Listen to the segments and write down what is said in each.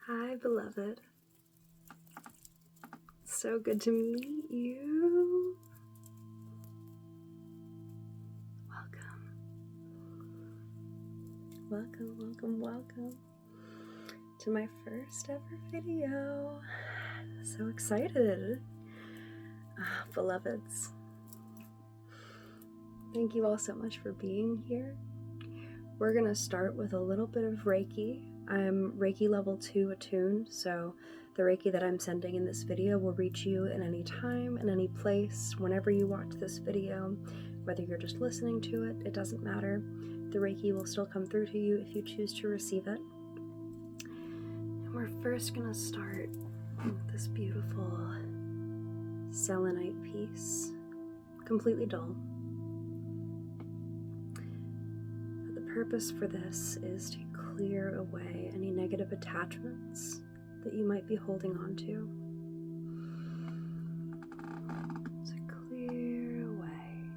Hi, beloved. So good to meet you. Welcome to my first ever video. So excited. Beloveds, thank you all so much for being here. We're gonna start with a little bit of Reiki. I'm Reiki level 2 attuned, so the Reiki that I'm sending in this video will reach you in any time, in any place, whenever you watch this video. Whether you're just listening to it, it doesn't matter. The Reiki will still come through to you if you choose to receive it. And we're first gonna start with this beautiful selenite piece, completely dull. The purpose for this is to clear away any negative attachments that you might be holding on to. So clear away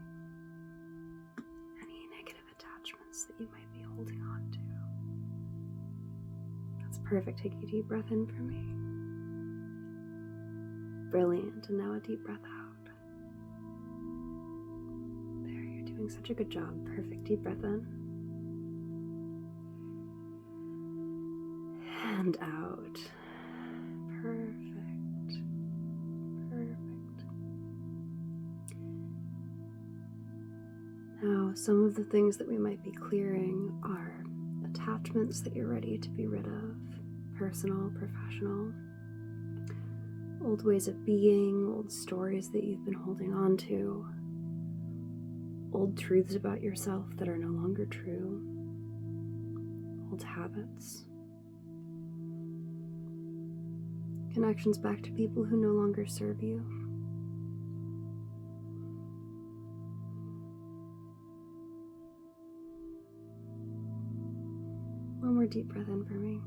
any negative attachments that you might be holding on to. That's perfect. Take a deep breath in for me. Brilliant. And now a deep breath out. There, you're doing such a good job. Perfect. Deep breath in. And out. Perfect. Perfect. Now, some of the things that we might be clearing are attachments that you're ready to be rid of, personal, professional, old ways of being, old stories that you've been holding on to, old truths about yourself that are no longer true, old habits, connections back to people who no longer serve you. One more deep breath in for me.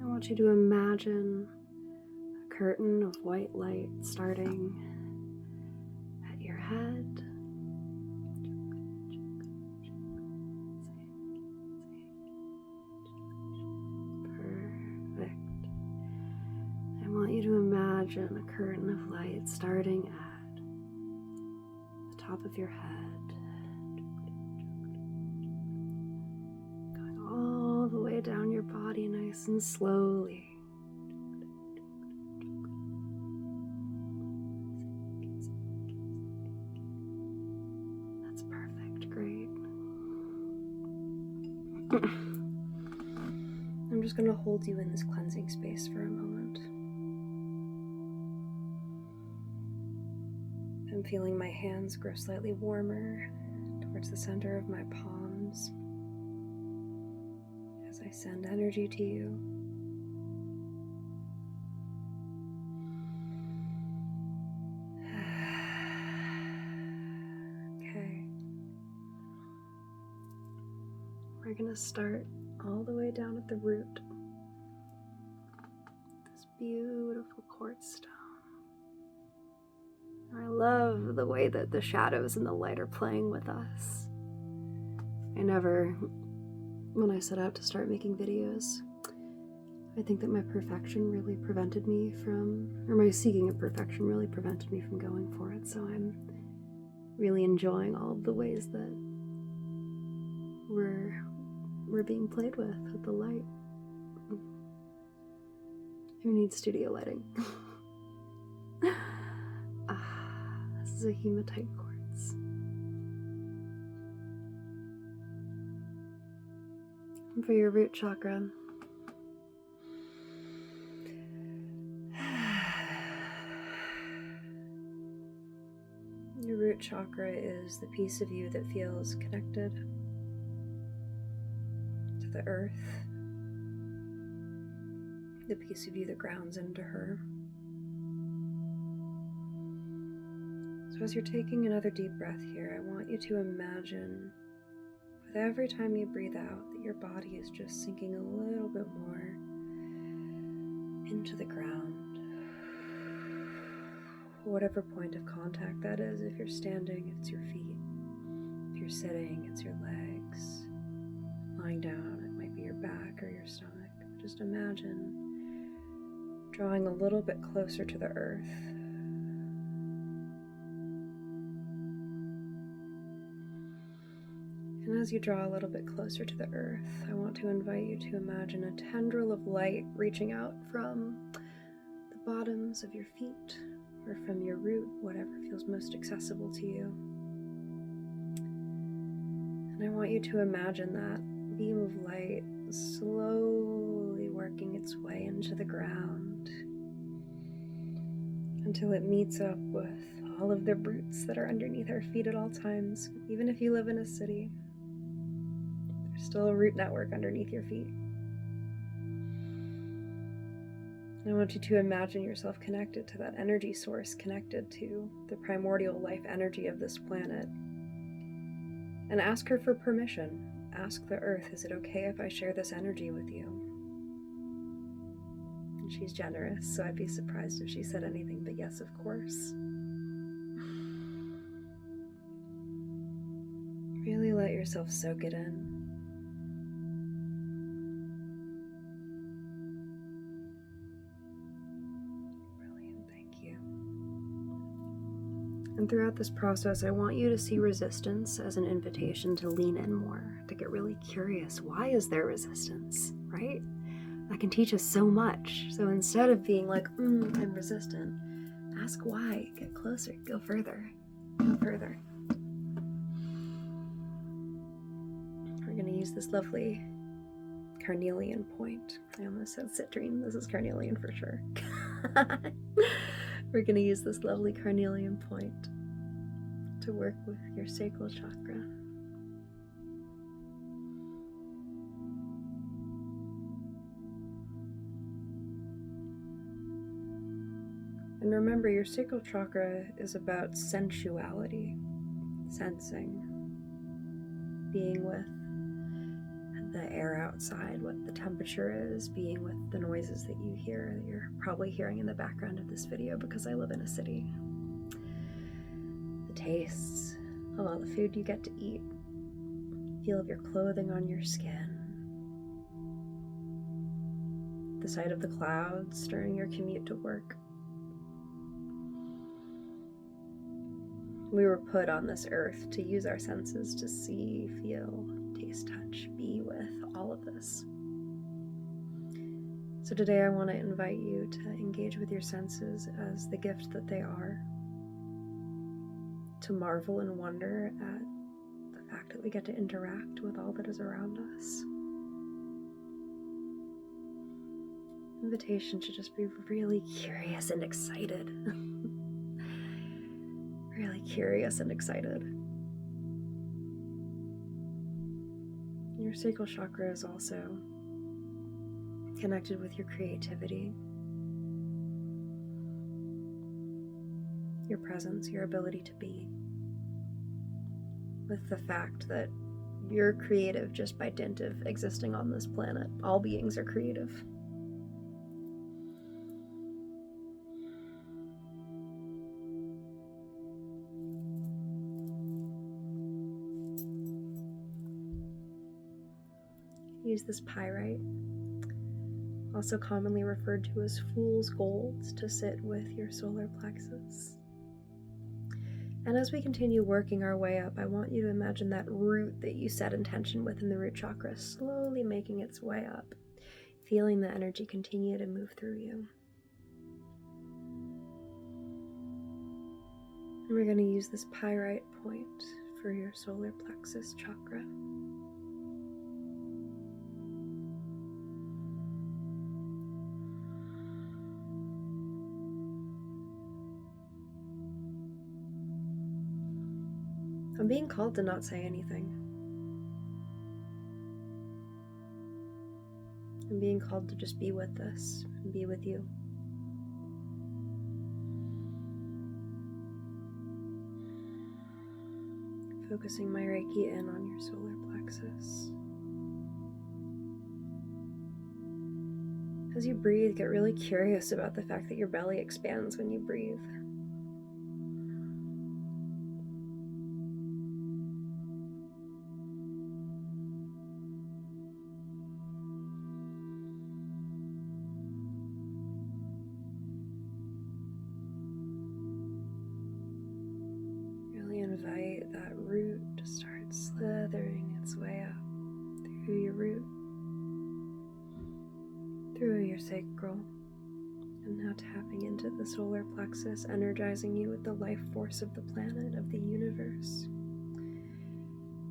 I want you to imagine a curtain of white light starting at your head. Perfect. I want you to imagine a curtain of light starting at the top of your head, going all the way down your body nice and slowly. That's perfect, great. I'm just going to hold you in this cleansing space for a moment. I'm feeling my hands grow slightly warmer towards the center of my palms as I send energy to you. Okay. We're going to start all the way down at the root. This beautiful quartz stone. I love the way that the shadows and the light are playing with us. When I set out to start making videos, I think that my perfection really prevented me from, or my seeking of perfection really prevented me from going for it. So I'm really enjoying all of the ways that we're being played with the light. Who needs studio lighting? This is a hematite quartz. And for your root chakra, your root chakra is the piece of you that feels connected to the earth, the piece of you that grounds into her. So as you're taking another deep breath here, I want you to imagine with every time you breathe out that your body is just sinking a little bit more into the ground. Whatever point of contact that is, if you're standing, it's your feet. If you're sitting, it's your legs. Lying down, it might be your back or your your stomach. Just imagine drawing a little bit closer to the earth. And as you draw a little bit closer to the earth, I want to invite you to imagine a tendril of light reaching out from the bottoms of your feet or from your root, whatever feels most accessible to you. And I want you to imagine that beam of light slowly working its way into the ground until it meets up with all of the roots that are underneath our feet at all times. Even if you live in a city, there's still a root network underneath your feet. I want you to imagine yourself connected to that energy source, connected to the primordial life energy of this planet. And ask her for permission. Ask the earth, is it okay if I share this energy with you? And she's generous, so I'd be surprised if she said anything but yes, of course. Really let yourself soak it in. Brilliant, thank you. And throughout this process, I want you to see resistance as an invitation to lean in more, to get really curious. Why is there resistance, right? That can teach us so much. So instead of being like, I'm resistant, ask why, get closer, go further, go further. We're going to use this lovely carnelian point. I almost said citrine. This is carnelian for sure. We're going to use this lovely carnelian point to work with your sacral chakra. And remember, your sacral chakra is about sensuality, sensing, being with the air outside, what the temperature is, being with the noises that you hear, that you're probably hearing in the background of this video because I live in a city. The tastes of all the food you get to eat, feel of your clothing on your skin, the sight of the clouds during your commute to work. We were put on this earth to use our senses to see, feel, taste, touch, be with all of this. So today I want to invite you to engage with your senses as the gift that they are, to marvel and wonder at the fact that we get to interact with all that is around us. Invitation to just be really curious and excited. Really curious and excited. Your sacral chakra is also connected with your creativity, your presence, your ability to be, with the fact that you're creative just by dint of existing on this planet. All beings are creative. Use this pyrite, also commonly referred to as fool's gold, to sit with your solar plexus. And as we continue working our way up, I want you to imagine that root that you set intention with in the root chakra slowly making its way up, feeling the energy continue to move through you. And we're going to use this pyrite point for your solar plexus chakra. I'm being called to not say anything. I'm being called to just be with this and be with you. Focusing my Reiki in on your solar plexus. As you breathe, get really curious about the fact that your belly expands when you breathe. through your root, through your sacral, and now tapping into the solar plexus, energizing you with the life force of the planet, of the universe,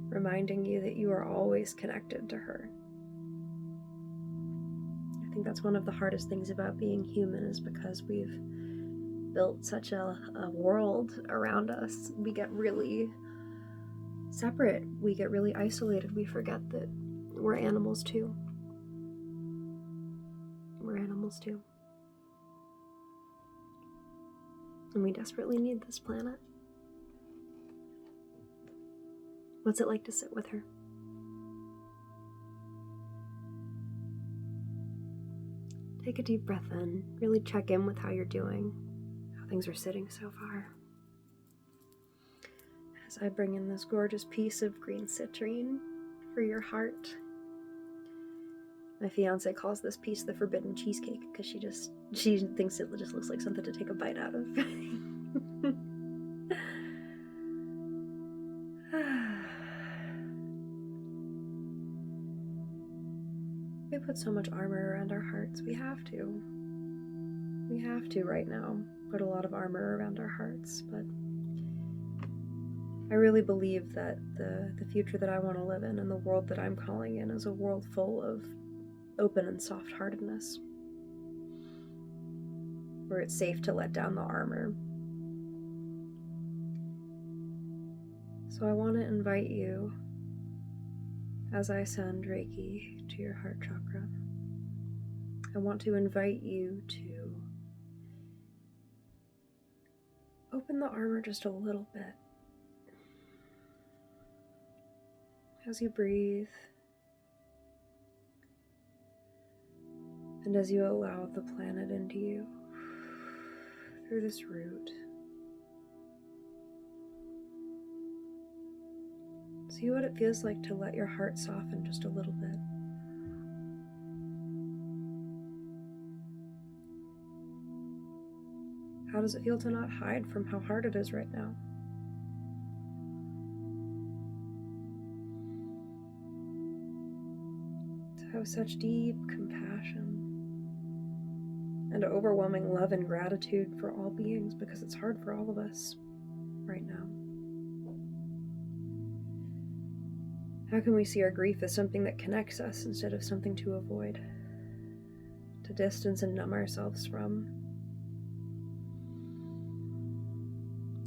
reminding you that you are always connected to her. I think that's one of the hardest things about being human, is because we've built such a world around us. We get really separate, we get really isolated, we forget that we're animals too. We're animals too. And we desperately need this planet. What's it like to sit with her? Take a deep breath in. Really check in with how you're doing, how things are sitting so far. As I bring in this gorgeous piece of green citrine for your heart. My fiance calls this piece the forbidden cheesecake because she thinks it just looks like something to take a bite out of. We put so much armor around our hearts. We have to. We have to right now put a lot of armor around our hearts, but I really believe that the future that I want to live in and the world that I'm calling in is a world full of open and soft-heartedness, where it's safe to let down the armor. So I want to invite you, as I send Reiki to your heart chakra, I want to invite you to open the armor just a little bit. As you breathe, and as you allow the planet into you through this root, see what it feels like to let your heart soften just a little bit. How does it feel to not hide from how hard it is right now? To have such deep compassion and overwhelming love and gratitude for all beings, because it's hard for all of us right now. How can we see our grief as something that connects us instead of something to avoid, to distance and numb ourselves from?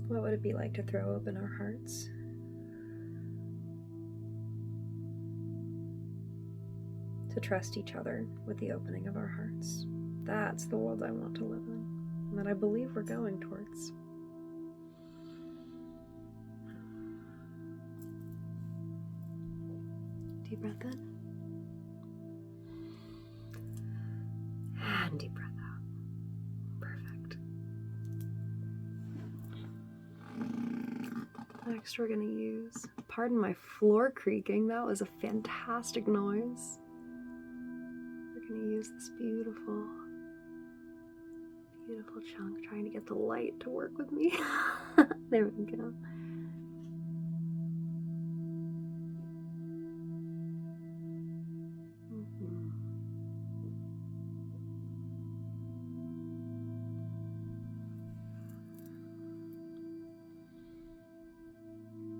What would it be like to throw open our hearts? To trust each other with the opening of our hearts. That's the world I want to live in, and that I believe we're going towards. Deep breath in. And deep breath out. Perfect. Next we're going to use, pardon my floor creaking, that was a fantastic noise. We're going to use this beautiful chunk, trying to get the light to work with me. There we go.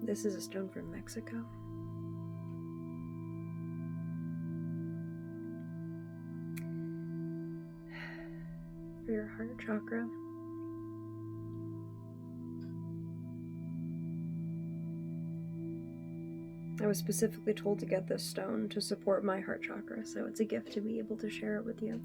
This is a stone from Mexico. For your heart chakra. I was specifically told to get this stone to support my heart chakra, so it's a gift to be able to share it with you.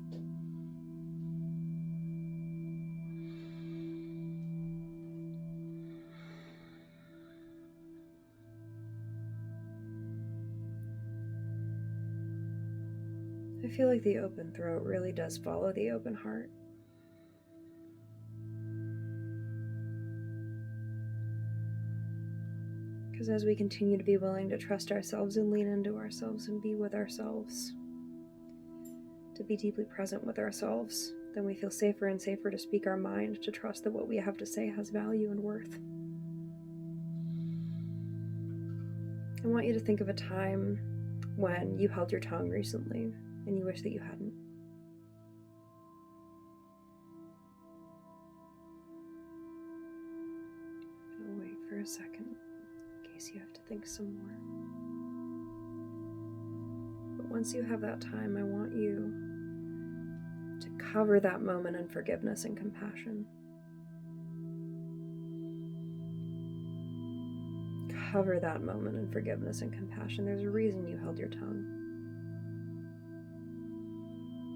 I feel like the open throat really does follow the open heart. Because as we continue to be willing to trust ourselves and lean into ourselves and be with ourselves, to be deeply present with ourselves, then we feel safer and safer to speak our mind, to trust that what we have to say has value and worth. I want you to think of a time when you held your tongue recently and you wish that you hadn't? I'll wait for a second in case you have to think some more. But once you have that time, I want you to cover that moment in forgiveness and compassion. Cover that moment in forgiveness and compassion. There's a reason you held your tongue.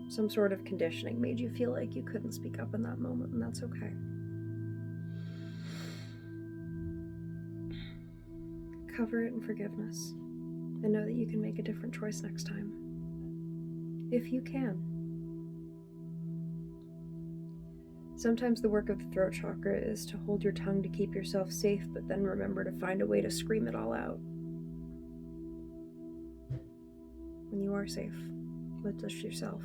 Some sort of conditioning made you feel like you couldn't speak up in that moment, and that's okay. Cover it in forgiveness, and know that you can make a different choice next time. If you can. Sometimes the work of the throat chakra is to hold your tongue to keep yourself safe, but then remember to find a way to scream it all out. When you are safe with just yourself.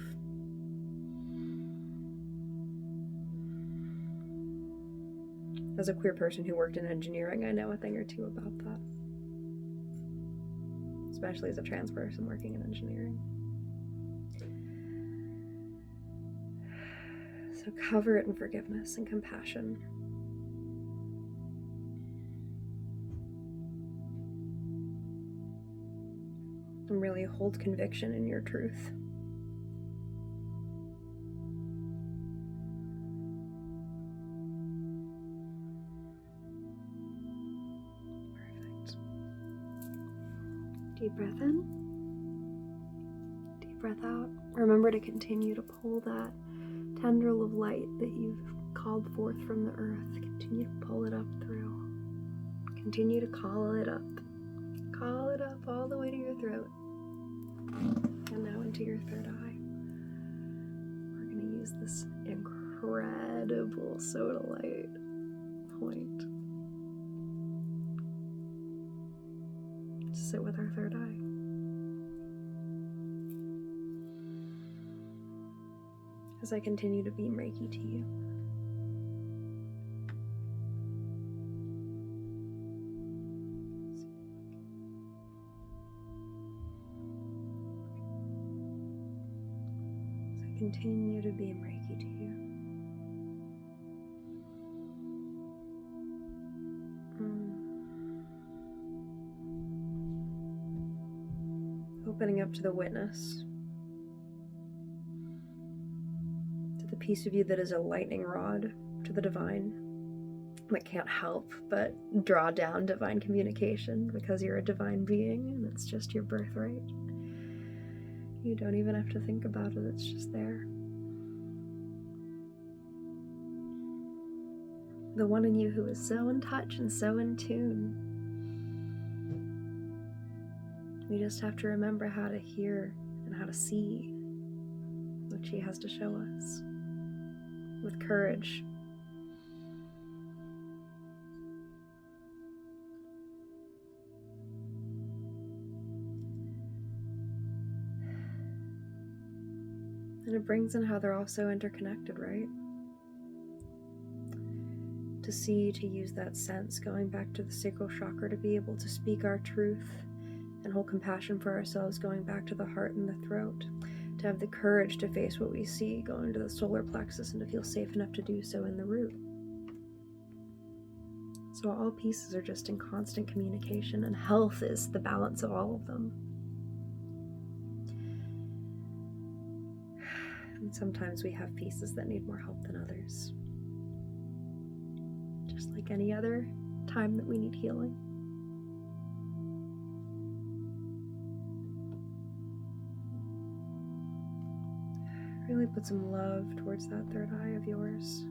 As a queer person who worked in engineering, I know a thing or two about that. Especially as a trans person working in engineering. So cover it in forgiveness and compassion. And really hold conviction in your truth. Perfect. Deep breath in. Deep breath out. Remember to continue to pull that tendril of light that you've called forth from the earth. Continue to pull it up through. Continue to call it up. Call it up all the way to your throat. And now into your third eye. We're going to use this incredible soda light point to sit with our third eye. As I continue to beam Reiki to you. As I continue to beam Reiki to you. Opening up to the witness. The piece of you that is a lightning rod to the divine, that can't help but draw down divine communication because you're a divine being and it's just your birthright. You don't even have to think about it, it's just there. The one in you who is so in touch and so in tune. We just have to remember how to hear and how to see what she has to show us. With courage. And it brings in how they're all so interconnected, right? To see, to use that sense, going back to the sacral chakra, to be able to speak our truth and hold compassion for ourselves, going back to the heart and the throat. To have the courage to face what we see, going to the solar plexus, and to feel safe enough to do so in the root. So all pieces are just in constant communication, and health is the balance of all of them. And sometimes we have pieces that need more help than others. Just like any other time that we need healing. Really put some love towards that third eye of yours.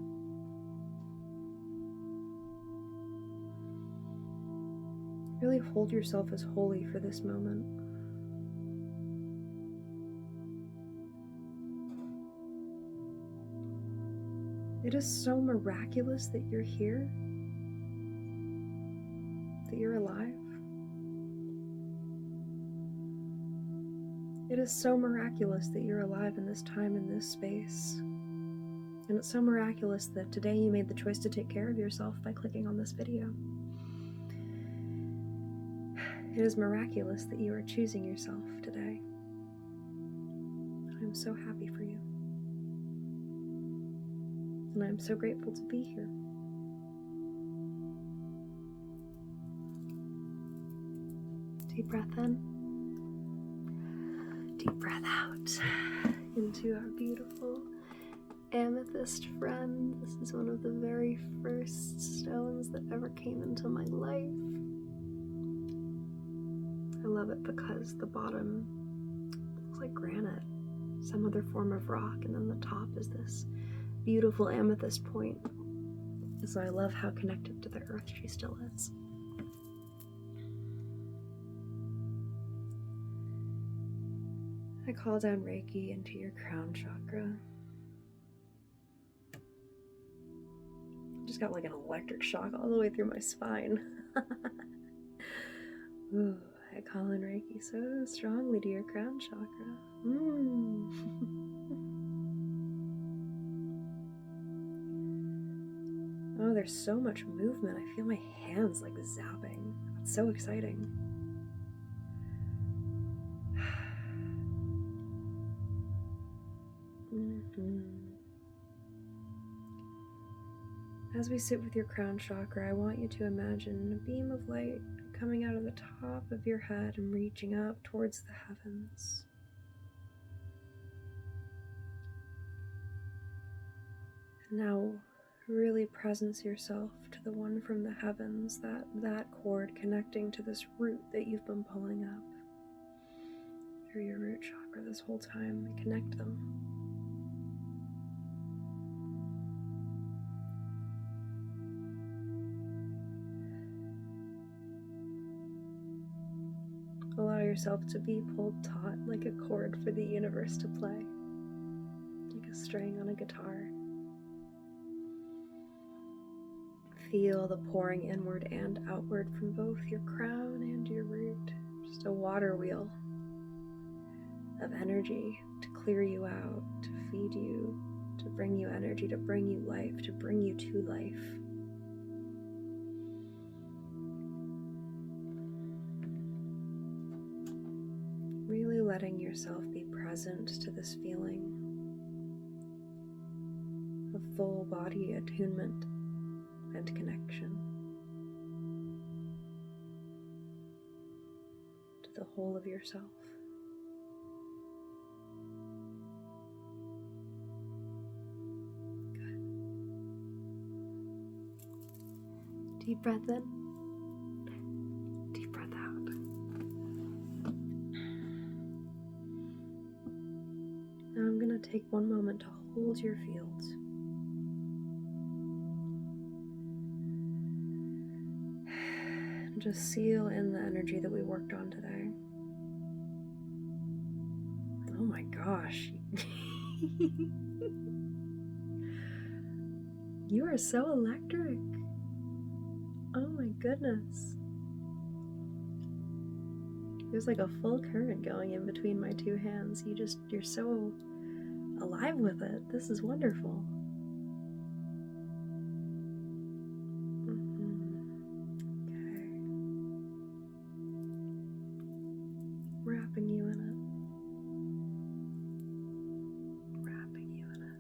Really hold yourself as holy for this moment. It is so miraculous that you're here, that you're alive. It is so miraculous that you're alive in this time, in this space. And it's so miraculous that today you made the choice to take care of yourself by clicking on this video. It is miraculous that you are choosing yourself today. I'm so happy for you. And I'm so grateful to be here. Deep breath in. Deep breath out into our beautiful amethyst friend. This is one of the very first stones that ever came into my life. I love it because the bottom looks like granite, some other form of rock, and then the top is this beautiful amethyst point. So I love how connected to the earth she still is. I call down Reiki into your crown chakra. Just got like an electric shock all the way through my spine. Ooh, I call in Reiki so strongly to your crown chakra. Oh, there's so much movement. I feel my hands like zapping. It's so exciting. As we sit with your crown chakra, I want you to imagine a beam of light coming out of the top of your head and reaching up towards the heavens. And now really presence yourself to the one from the heavens, that cord connecting to this root that you've been pulling up through your root chakra this whole time, and connect them. Allow yourself to be pulled taut like a chord for the universe to play, like a string on a guitar. Feel the pouring inward and outward from both your crown and your root. Just a water wheel of energy to clear you out, to feed you, to bring you energy, to bring you life, to bring you to life. Really letting yourself be present to this feeling of full body attunement and connection to the whole of yourself. Good. Deep breath in, deep breath out. Now I'm going to take one moment to hold your fields. Just seal in the energy that we worked on today. Oh my gosh. You are so electric. Oh my goodness. There's like a full current going in between my two hands. You're so alive with it. This is wonderful. Wrapping you in it. Wrapping you in it.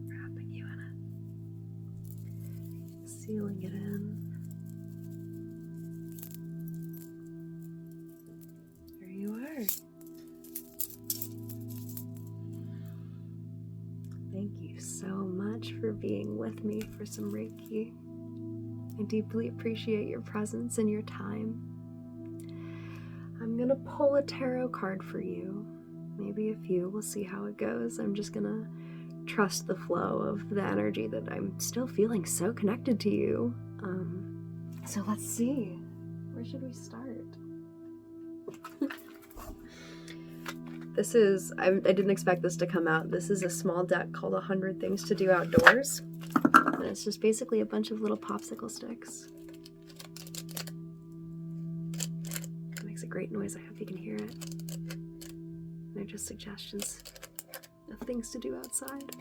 Wrapping you in it. Sealing it in. There you are. Thank you so much for being with me for some Reiki. I deeply appreciate your presence and your time. I'm going to pull a tarot card for you. Maybe a few. We'll see how it goes. I'm just going to trust the flow of the energy that I'm still feeling so connected to you. So let's see. Where should we start? This is, I didn't expect this to come out. This is a small deck called 100 Things to Do Outdoors. And it's just basically a bunch of little popsicle sticks. It makes a great noise. I hope you can hear it. They're just suggestions of things to do outside.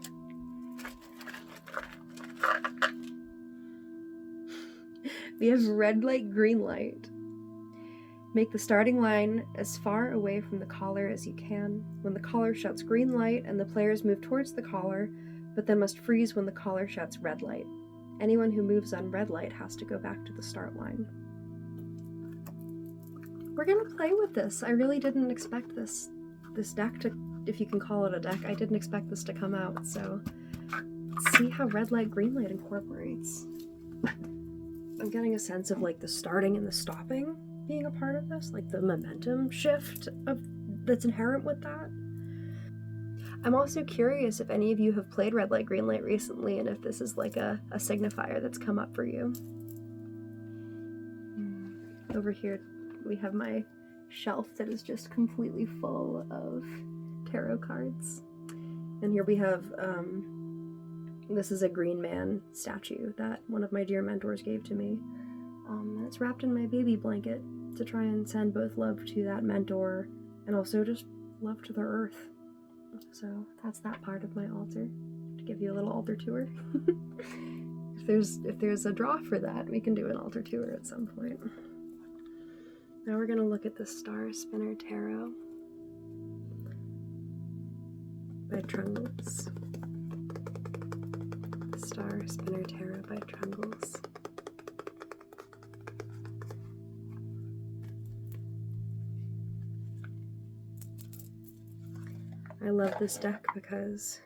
We have red light, green light. Make the starting line as far away from the collar as you can. When the collar shouts green light and the players move towards the collar, but then must freeze when the collar shouts red light. Anyone who moves on red light has to go back to the start line. We're gonna play with this. I really didn't expect this deck to, if you can call it a deck, I didn't expect this to come out, so let's see how red light, green light incorporates. I'm getting a sense of like the starting and the stopping being a part of this, like the momentum shift that's inherent with that. I'm also curious if any of you have played red light, green light recently, and if this is like a signifier that's come up for you. Over here we have my shelf that is just completely full of tarot cards. And here we have, this is a green man statue that one of my dear mentors gave to me. And it's wrapped in my baby blanket to try and send both love to that mentor and also just love to the earth. So that's that part of my altar, to give you a little altar tour. If there's a draw for that, we can do an altar tour at some point. Now we're going to look at the Star Spinner Tarot by Trungles. Star Spinner Tarot by Trungles. I love this deck because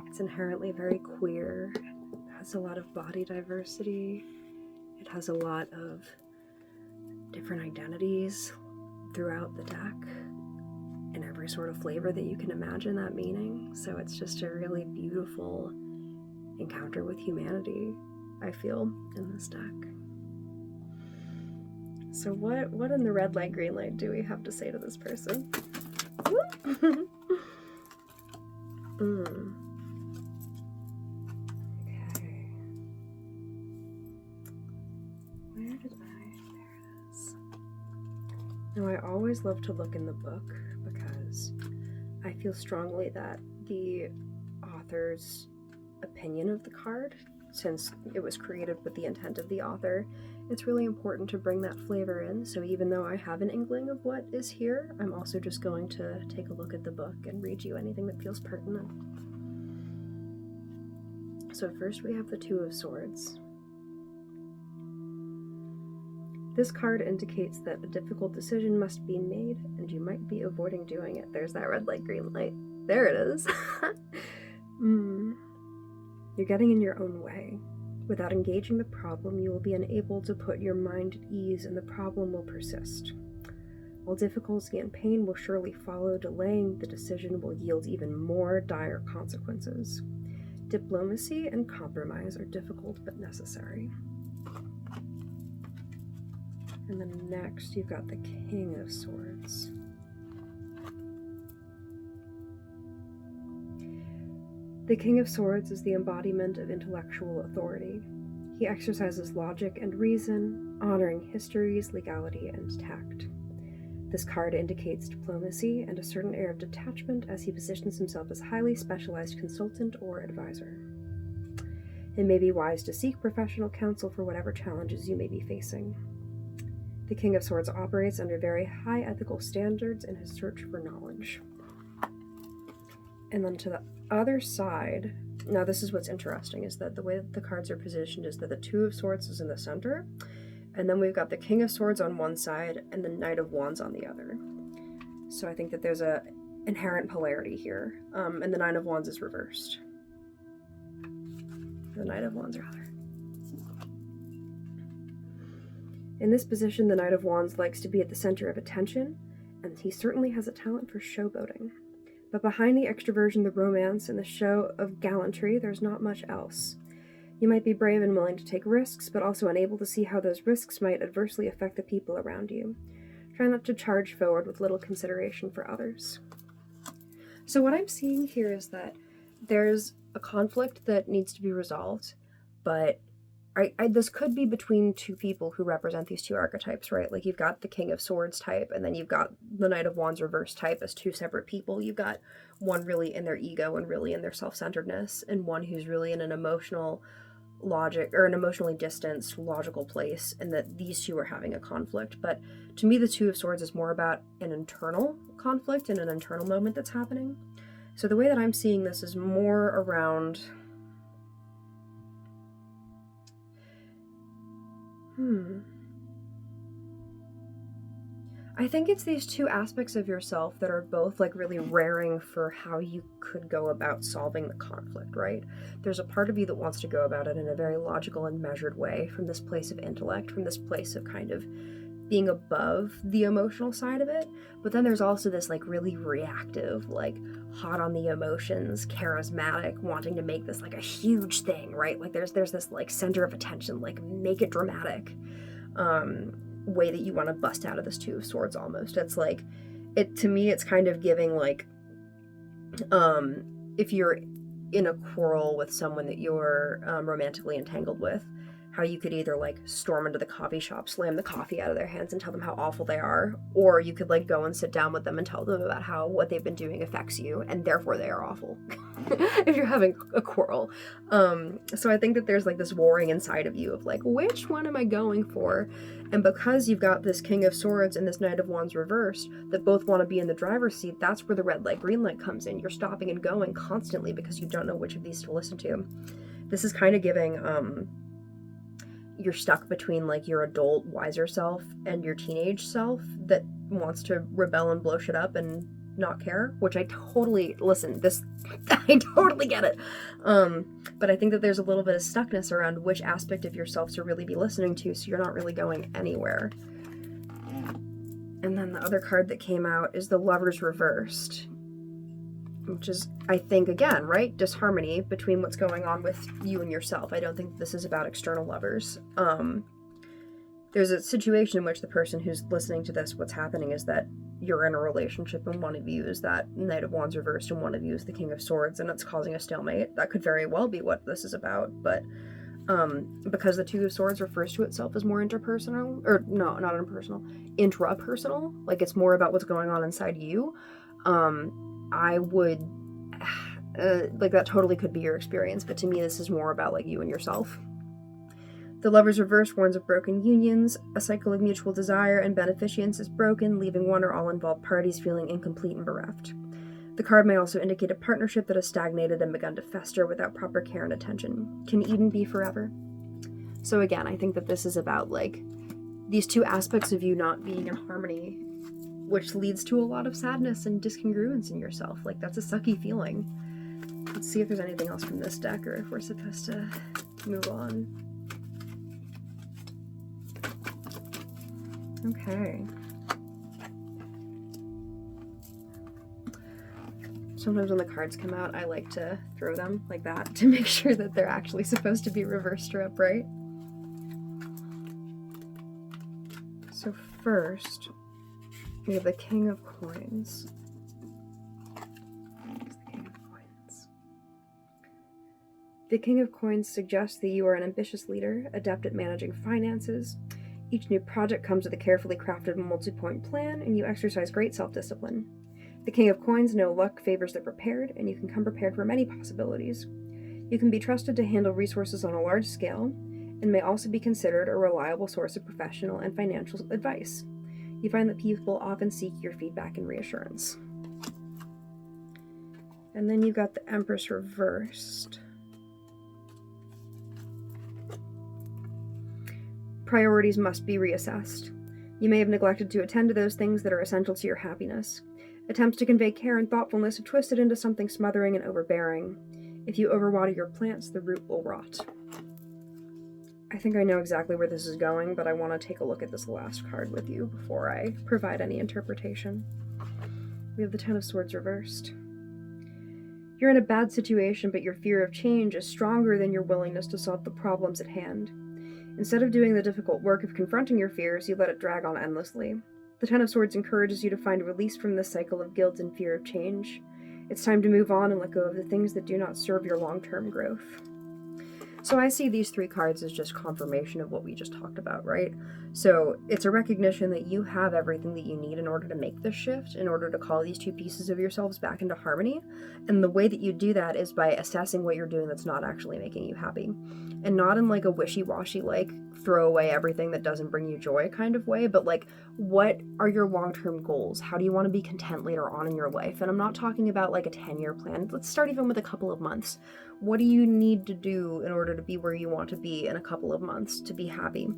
it's inherently very queer. It has a lot of body diversity. It has a lot of different identities throughout the deck in every sort of flavor that you can imagine that meaning. So it's just a really beautiful encounter with humanity, I feel, in this deck. So what in the red light, green light do we have to say to this person? Okay. Where did there it is. Now I always love to look in the book because I feel strongly that the author's opinion of the card, since it was created with the intent of the author, it's really important to bring that flavor in. So even though I have an inkling of what is here, I'm also just going to take a look at the book and read you anything that feels pertinent. So first we have the Two of Swords. This card indicates that a difficult decision must be made and you might be avoiding doing it. There's that red light, green light. There it is. You're getting in your own way. Without engaging the problem, you will be unable to put your mind at ease and the problem will persist. While difficulty and pain will surely follow, delaying the decision will yield even more dire consequences. Diplomacy and compromise are difficult but necessary. And then next, you've got the King of Swords. The King of Swords is the embodiment of intellectual authority. He exercises logic and reason, honoring histories, legality, and tact. This card indicates diplomacy and a certain air of detachment as he positions himself as a highly specialized consultant or advisor. It may be wise to seek professional counsel for whatever challenges you may be facing. The King of Swords operates under very high ethical standards in his search for knowledge. And then to the other side, now this is what's interesting, is that the way that the cards are positioned is that the Two of Swords is in the center, and then we've got the King of Swords on one side and the Knight of Wands on the other. So I think that there's a inherent polarity here, and the Nine of Wands is reversed. The Knight of Wands, rather. In this position, the Knight of Wands likes to be at the center of attention, and he certainly has a talent for showboating. But behind the extroversion, the romance, and the show of gallantry, there's not much else. You might be brave and willing to take risks, but also unable to see how those risks might adversely affect the people around you. Try not to charge forward with little consideration for others. So what I'm seeing here is that there's a conflict that needs to be resolved, but this could be between two people who represent these two archetypes, right? Like you've got the King of Swords type, and then you've got the Knight of Wands reverse type as two separate people. You've got one really in their ego and really in their self-centeredness, and one who's really in an emotional, logic, or an emotionally distanced, logical place, and that these two are having a conflict. But to me, the Two of Swords is more about an internal conflict and an internal moment that's happening. So the way that I'm seeing this is more around... I think it's these two aspects of yourself that are both like really raring for how you could go about solving the conflict, right? There's a part of you that wants to go about it in a very logical and measured way, from this place of intellect, from this place of kind of being above the emotional side of it. But then there's also this like really reactive, like hot on the emotions, charismatic, wanting to make this like a huge thing, right? Like there's this like center of attention, like make it dramatic way that you want to bust out of this Two of Swords almost. It's like, to me it's kind of giving like if you're in a quarrel with someone that you're romantically entangled with, how you could either like storm into the coffee shop, slam the coffee out of their hands and tell them how awful they are, or you could like go and sit down with them and tell them about how what they've been doing affects you and therefore they are awful if you're having a quarrel. So I think that there's like this warring inside of you of like, which one am I going for? And because you've got this King of Swords and this Knight of Wands reversed that both want to be in the driver's seat, that's where the red light, green light comes in. You're stopping and going constantly because you don't know which of these to listen to. This is kind of giving you're stuck between like your adult wiser self and your teenage self that wants to rebel and blow shit up and not care, which I totally, listen, this, I totally get it. But I think that there's a little bit of stuckness around which aspect of yourself to really be listening to, so you're not really going anywhere. And then the other card that came out is the Lovers reversed, which is, I think, again, right, disharmony between what's going on with you and yourself. I don't think this is about external lovers. There's a situation in which the person who's listening to this, what's happening is that you're in a relationship and one of you is that Knight of Wands reversed and one of you is the King of Swords, and it's causing a stalemate. That could very well be what this is about, but because the Two of Swords refers to itself as more interpersonal, or no, not interpersonal, intrapersonal, like it's more about what's going on inside you, I would, like that totally could be your experience, but to me this is more about like you and yourself. The Lover's reverse warns of broken unions. A cycle of mutual desire and beneficence is broken, leaving one or all involved parties feeling incomplete and bereft. The card may also indicate a partnership that has stagnated and begun to fester without proper care and attention. Can even be forever. So again, I think that this is about like these two aspects of you not being in harmony, which leads to a lot of sadness and discongruence in yourself. Like that's a sucky feeling. Let's see if there's anything else from this deck or if we're supposed to move on. Okay. Sometimes when the cards come out, I like to throw them like that to make sure that they're actually supposed to be reversed or upright. So first, we have the King of Coins. The King of Coins suggests that you are an ambitious leader, adept at managing finances. Each new project comes with a carefully crafted multi-point plan, and you exercise great self-discipline. The King of Coins know luck favors the prepared, and you can come prepared for many possibilities. You can be trusted to handle resources on a large scale, and may also be considered a reliable source of professional and financial advice. You find that people often seek your feedback and reassurance. And then you've got the Empress reversed. Priorities must be reassessed. You may have neglected to attend to those things that are essential to your happiness. Attempts to convey care and thoughtfulness have twisted into something smothering and overbearing. If you overwater your plants, the root will rot. I think I know exactly where this is going, but I want to take a look at this last card with you before I provide any interpretation. We have the Ten of Swords reversed. You're in a bad situation, but your fear of change is stronger than your willingness to solve the problems at hand. Instead of doing the difficult work of confronting your fears, you let it drag on endlessly. The Ten of Swords encourages you to find release from this cycle of guilt and fear of change. It's time to move on and let go of the things that do not serve your long-term growth. So I see these three cards as just confirmation of what we just talked about, right? So it's a recognition that you have everything that you need in order to make this shift, in order to call these two pieces of yourselves back into harmony. And the way that you do that is by assessing what you're doing that's not actually making you happy. And not in like a wishy-washy, like throw away everything that doesn't bring you joy kind of way, but like, what are your long-term goals? How do you want to be content later on in your life? And I'm not talking about like a 10-year plan. Let's start even with a couple of months. What do you need to do in order to be where you want to be in a couple of months to be happy?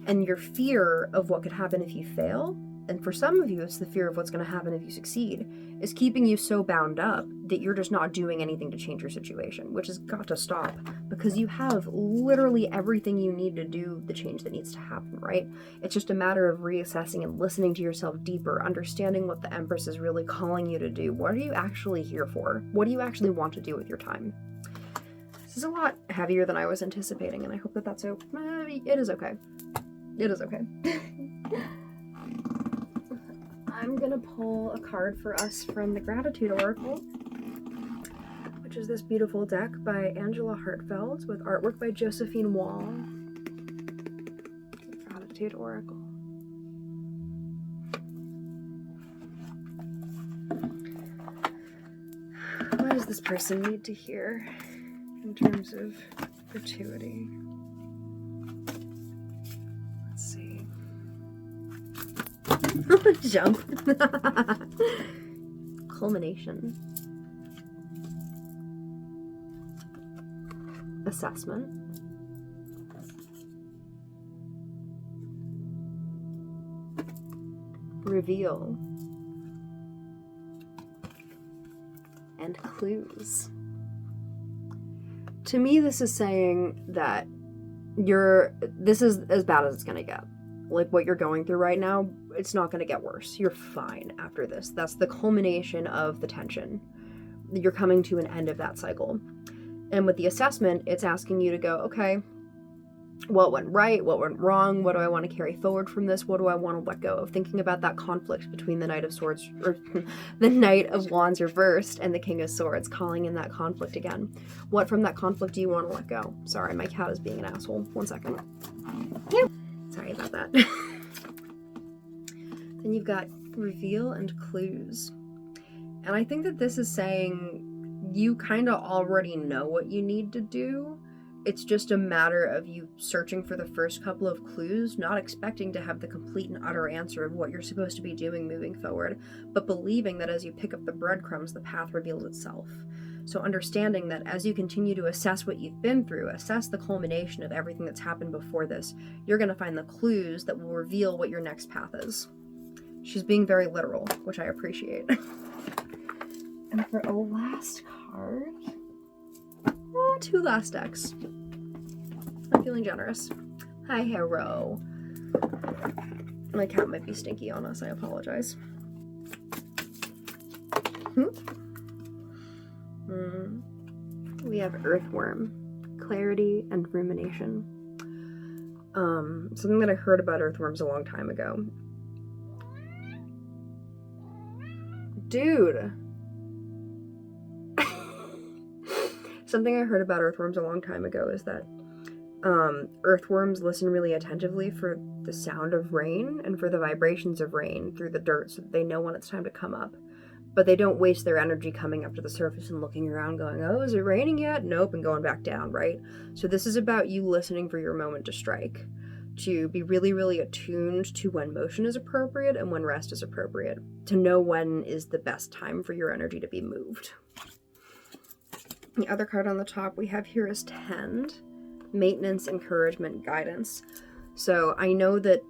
And your fear of what could happen if you fail, and for some of you it's the fear of what's going to happen if you succeed, is keeping you so bound up that you're just not doing anything to change your situation, which has got to stop, because you have literally everything you need to do the change that needs to happen, right? It's just a matter of reassessing and listening to yourself deeper, understanding what the Empress is really calling you to do. What are you actually here for? What do you actually want to do with your time? This is a lot heavier than I was anticipating, and I hope that that's okay. It is okay. It is okay. I'm gonna pull a card for us from the Gratitude Oracle, which is this beautiful deck by Angela Hartfeld with artwork by Josephine Wall. Gratitude Oracle. What does this person need to hear in terms of gratuity? Let's see. Jump. Culmination. Assessment. Reveal. And clues. To me, this is saying that this is as bad as it's gonna get. Like, what you're going through right now, it's not gonna get worse. You're fine after this. That's the culmination of the tension. You're coming to an end of that cycle. And with the assessment, it's asking you to go, okay, what went right? What went wrong? What do I want to carry forward from this? What do I want to let go of? Thinking about that conflict between the Knight of Swords, or the Knight of Wands reversed, and the King of Swords, calling in that conflict again. What from that conflict do you want to let go? Sorry, my cat is being an asshole. 1 second. Sorry about that. Then you've got reveal and clues. And I think that this is saying you kind of already know what you need to do. It's just a matter of you searching for the first couple of clues, not expecting to have the complete and utter answer of what you're supposed to be doing moving forward, but believing that as you pick up the breadcrumbs, the path reveals itself. So understanding that as you continue to assess what you've been through, assess the culmination of everything that's happened before this, you're going to find the clues that will reveal what your next path is. She's being very literal, which I appreciate. And for a last card, 2 last decks. I'm feeling generous. Hi, hero. My cat might be stinky on us. I apologize. We have Earthworm, Clarity, and Rumination. Something that I heard about earthworms a long time ago. Dude! Something I heard about earthworms a long time ago is that earthworms listen really attentively for the sound of rain and for the vibrations of rain through the dirt, so that they know when it's time to come up. But they don't waste their energy coming up to the surface and looking around going, oh, is it raining yet? Nope, and going back down, right? So this is about you listening for your moment to strike, to be really, really attuned to when motion is appropriate and when rest is appropriate, to know when is the best time for your energy to be moved. The other card on the top we have here is Tend, Maintenance, Encouragement, Guidance. So I know that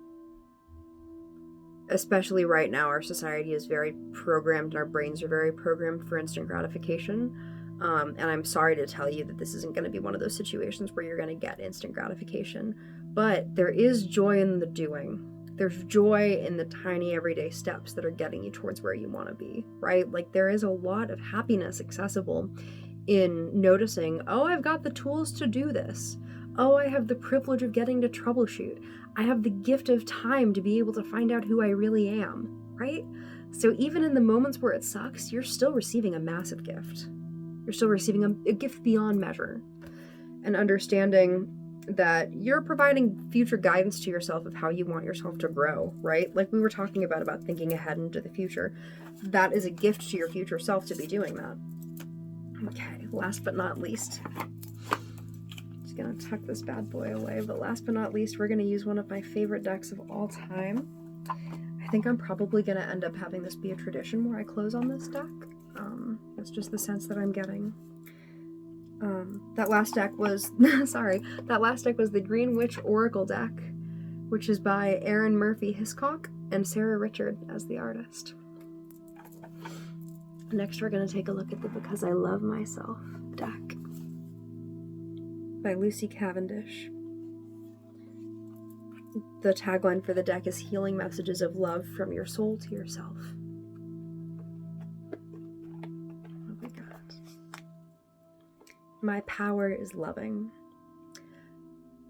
especially right now, our society is very programmed and our brains are very programmed for instant gratification. And I'm sorry to tell you that this isn't going to be one of those situations where you're going to get instant gratification. But there is joy in the doing. There's joy in the tiny everyday steps that are getting you towards where you want to be, right? Like, there is a lot of happiness accessible in noticing, oh, I've got the tools to do this. Oh, I have the privilege of getting to troubleshoot. I have the gift of time to be able to find out who I really am, right? So even in the moments where it sucks, you're still receiving a massive gift. You're still receiving a gift beyond measure. And understanding that you're providing future guidance to yourself of how you want yourself to grow, right? Like we were talking about thinking ahead into the future. That is a gift to your future self to be doing that. Okay, last but not least, just gonna tuck this bad boy away, but last but not least, we're gonna use one of my favorite decks of all time. I think I'm probably gonna end up having this be a tradition where I close on this deck. That's just the sense that I'm getting. That last deck was, that last deck was the Green Witch Oracle deck, which is by Erin Murphy Hiscock and Sarah Richard as the artist. Next, we're going to take a look at the Because I Love Myself deck by Lucy Cavendish. The tagline for the deck is Healing Messages of Love from Your Soul to Yourself. What we got? My power is loving.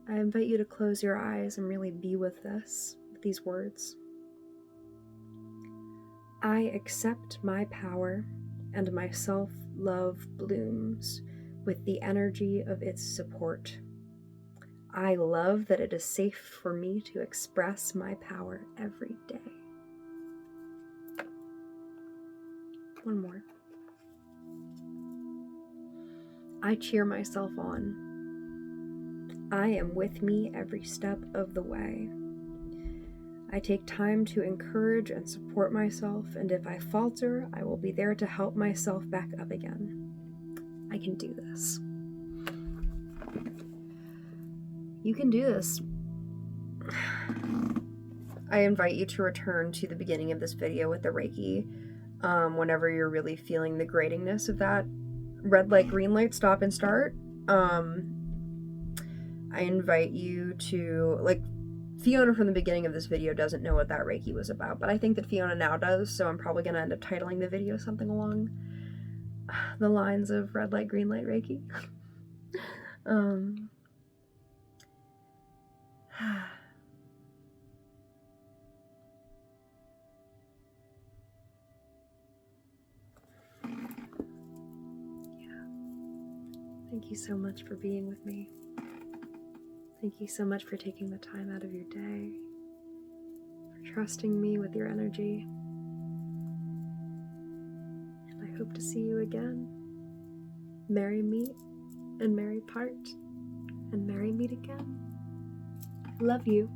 I invite you to close your eyes and really be with this, with these words. I accept my power, and my self-love blooms with the energy of its support. I love that it is safe for me to express my power every day. One more. I cheer myself on. I am with me every step of the way. I take time to encourage and support myself, and if I falter, I will be there to help myself back up again. I can do this. You can do this. I invite you to return to the beginning of this video with the Reiki whenever you're really feeling the gratingness of that red light, green light, stop and start. I invite you to, like, Fiona from the beginning of this video doesn't know what that Reiki was about, but I think that Fiona now does, so I'm probably going to end up titling the video something along the lines of red light, green light Reiki. Thank you so much for being with me. Thank you so much for taking the time out of your day, for trusting me with your energy. And I hope to see you again. Merry meet and merry part, and merry meet again. Love you.